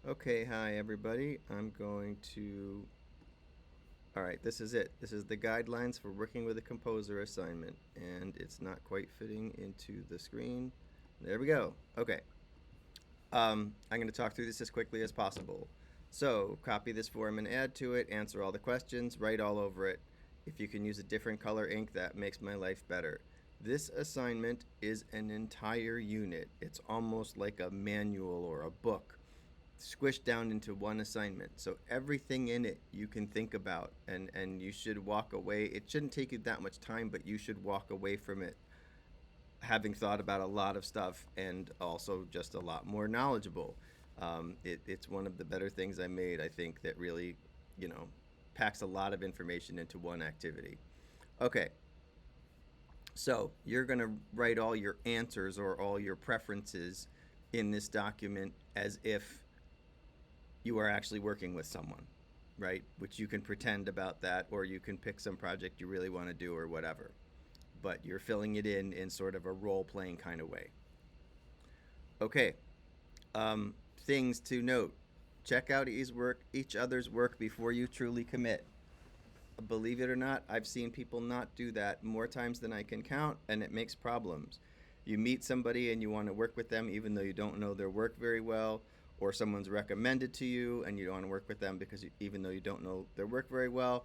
Okay, hi everybody. I'm going to. All right, this is it. This is the guidelines for working with a composer assignment, and it's not quite fitting into the screen. There we go. Okay. I'm going to talk through this as quickly as possible. So, copy this form and add to it, answer all the questions, write all over it. If you can use a different color ink, that makes my life better. This assignment is an entire unit. It's almost like a manual or a book squished down into one assignment. So everything in it you can think about, and you should walk away. It shouldn't take you that much time, but you should walk away from it having thought about a lot of stuff and also just a lot more knowledgeable. It's one of the better things I made, I think, that really, you know, packs a lot of information into one activity. Okay, so you're going to write all your answers or all your preferences in this document as if you are actually working with someone, right? Which you can pretend about that, or you can pick some project you really want to do or whatever. But you're filling it in sort of a role playing kind of way. Okay, things to note: check out each other's work before you truly commit. Believe it or not, I've seen people not do that more times than I can count, and it makes problems. You meet somebody and you want to work with them even though you don't know their work very well, or someone's recommended to you and you don't want to work with them because even though you don't know their work very well.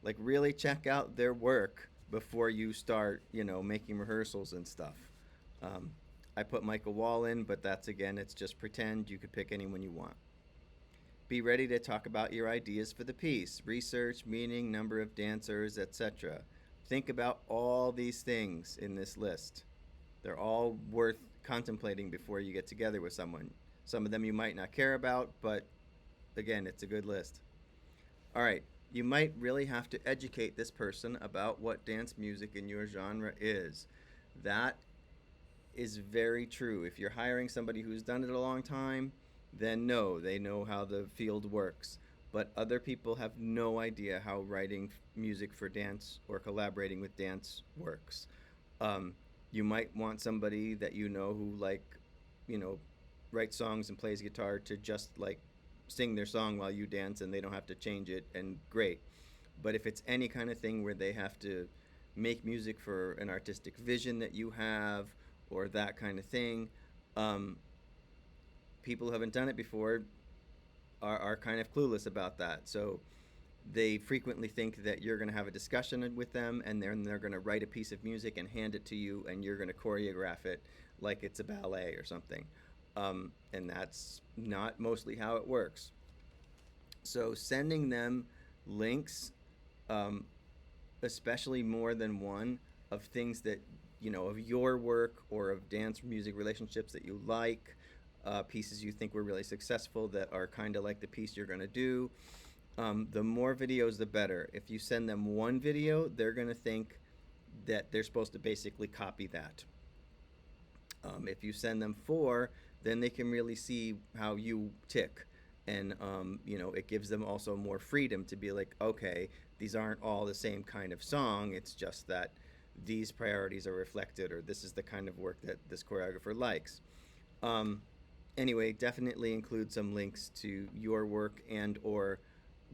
Like, really check out their work before you start, making rehearsals and stuff. Um, I put Michael Wall in, but that's again, it's just pretend. You could pick anyone you want. Be ready to talk about your ideas for the piece, research, meaning, number of dancers, etc. Think about all these things in this list. They're all worth contemplating before you get together with someone. Some of them you might not care about, but again, it's a good list. All right, you might really have to educate this person about what dance music in your genre is. That is very true. If you're hiring somebody who's done it a long time, then no, they know how the field works. But other people have no idea how writing music for dance or collaborating with dance works. Um, you might want somebody that you know who, like, you know, writes songs and plays guitar to just like sing their song while you dance and they don't have to change it, and great. But if it's any kind of thing where they have to make music for an artistic vision that you have or that kind of thing, um, people who haven't done it before are kind of clueless about that. So they frequently think that you're going to have a discussion with them and then they're going to write a piece of music and hand it to you and you're going to choreograph it like it's a ballet or something. And that's not mostly how it works. So sending them links, um, especially more than one, of things that, of your work or of dance music relationships that you like, pieces you think were really successful that are kind of like the piece you're going to do. The more videos, the better. If you send them one video, they're going to think that they're supposed to basically copy that. If you send them four, then they can really see how you tick. And, it gives them also more freedom to be like, okay, these aren't all the same kind of song. It's just that these priorities are reflected, or this is the kind of work that this choreographer likes. Um, anyway, definitely include some links to your work and or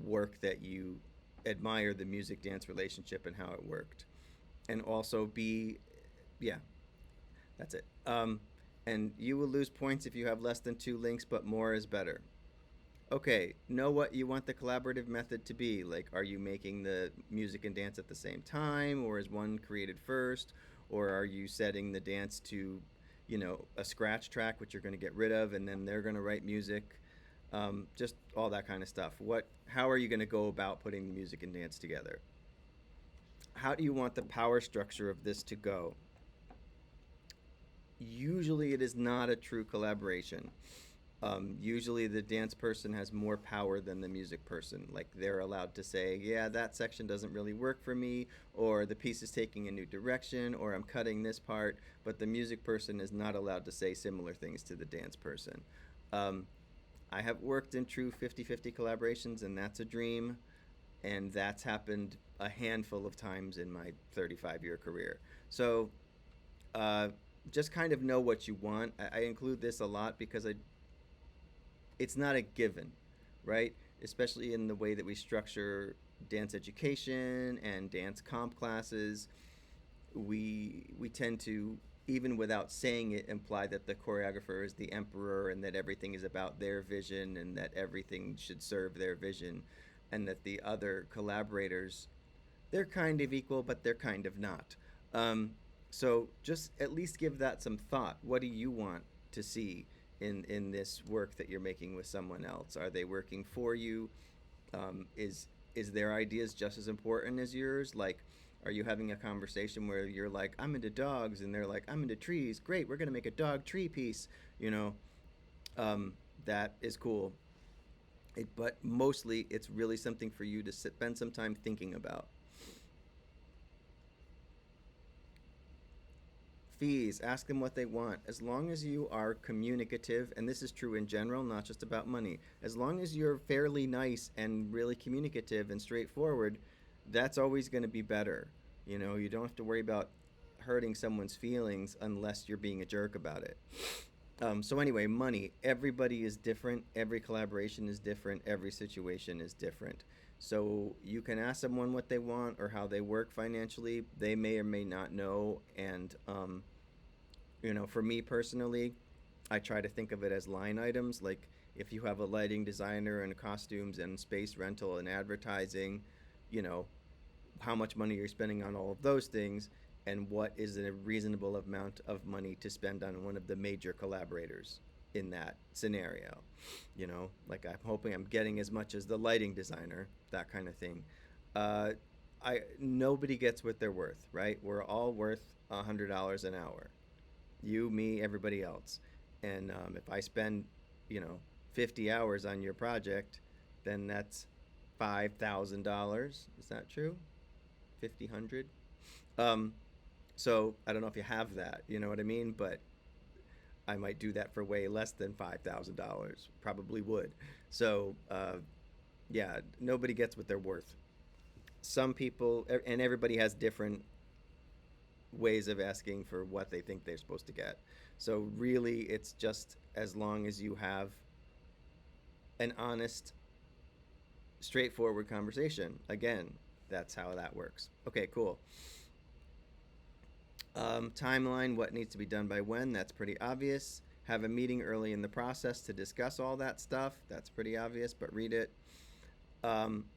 work that you admire the music dance relationship and how it worked. And also be, yeah, that's it. And you will lose points if you have less than two links, but more is better. Okay, know what you want the collaborative method to be. Like, are you making the music and dance at the same time, or is one created first? Or are you setting the dance to, a scratch track, which you're going to get rid of, and then they're going to write music? Just all that kind of stuff. How are you going to go about putting the music and dance together? How do you want the power structure of this to go? Usually, it is not a true collaboration. Usually the dance person has more power than the music person. Like, they're allowed to say, yeah, that section doesn't really work for me, or the piece is taking a new direction, or I'm cutting this part, but the music person is not allowed to say similar things to the dance person. Um, I have worked in true 50-50 collaborations, and that's a dream, and that's happened a handful of times in my 35-year career. So, uh, just kind of know what you want. I include this a lot because it's not a given, right? Especially in the way that we structure dance education and dance comp classes, we tend to, even without saying it, imply that the choreographer is the emperor and that everything is about their vision and that everything should serve their vision, and that the other collaborators, they're kind of equal but they're kind of not. um, so just at least give that some thought. What do you want to see in this work that you're making with someone else? Are they working for you? Is their ideas just as important as yours? Like, are you having a conversation where you're like, I'm into dogs, and they're like, I'm into trees. Great, we're gonna make a dog tree piece. You know, um, that is cool. But mostly, it's really something for you to spend some time thinking about. Fees, ask them what they want. As long as you are communicative, and this is true in general, not just about money, as long as you're fairly nice and really communicative and straightforward, that's always going to be better. You know, you don't have to worry about hurting someone's feelings unless you're being a jerk about it. So anyway, money. Everybody is different. Every collaboration is different. Every situation is different. So you can ask someone what they want or how they work financially. They may or may not know. And for me personally, I try to think of it as line items. Like if you have a lighting designer and costumes and space rental and advertising, you know, how much money you're spending on all of those things, and what is a reasonable amount of money to spend on one of the major collaborators in that scenario. Like I'm hoping I'm getting as much as the lighting designer, that kind of thing. uh, I Nobody gets what they're worth, right? We're all worth $100 an hour. You, me, everybody else. And if I spend, you know 50 hours on your project, then that's $5,000. Is that true? 50 hundred. Um, so I don't know if you have that. You know what I mean? But I might do that for way less than $5,000. Probably would. So yeah, nobody gets what they're worth. Some people, and everybody has different ways of asking for what they think they're supposed to get. So really, it's just as long as you have an honest, straightforward conversation. Again, that's how that works. Okay, cool. Timeline, what needs to be done by when, that's pretty obvious. Have a meeting early in the process to discuss all that stuff, that's pretty obvious, but read it.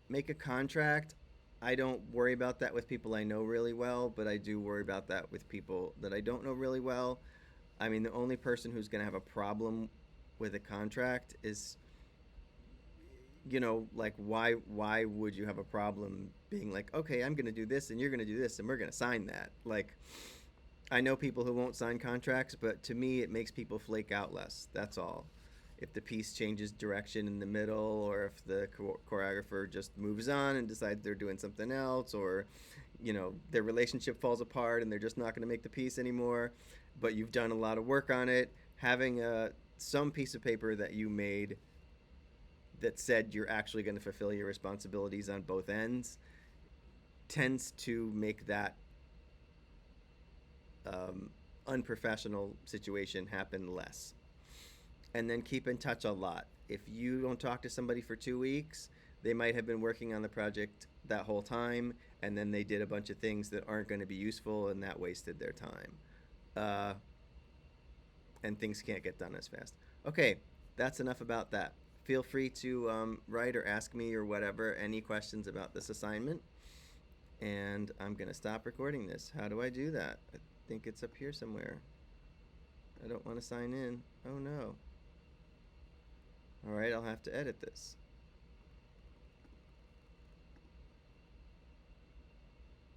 Make a contract. I don't worry about that with people I know really well, but I do worry about that with people that I don't know really well. I mean, the only person who's going to have a problem with a contract is, like, why would you have a problem being like, okay, I'm going to do this and you're going to do this and we're going to sign that? Like, I know people who won't sign contracts, but to me, it makes people flake out less. That's all. If the piece changes direction in the middle, or if the choreographer just moves on and decides they're doing something else, or their relationship falls apart and they're just not going to make the piece anymore, but you've done a lot of work on it, having some piece of paper that you made that said you're actually going to fulfill your responsibilities on both ends tends to make that um, unprofessional situation happen less. And then keep in touch a lot. If you don't talk to somebody for 2 weeks, they might have been working on the project that whole time, and then they did a bunch of things that aren't going to be useful, and that wasted their time. Uh, and things can't get done as fast. Okay, that's enough about that. Feel free to write or ask me or whatever any questions about this assignment. And I'm going to stop recording this. How do I do that? I think it's up here somewhere. I don't want to sign in. Oh no. All right, I'll have to edit this.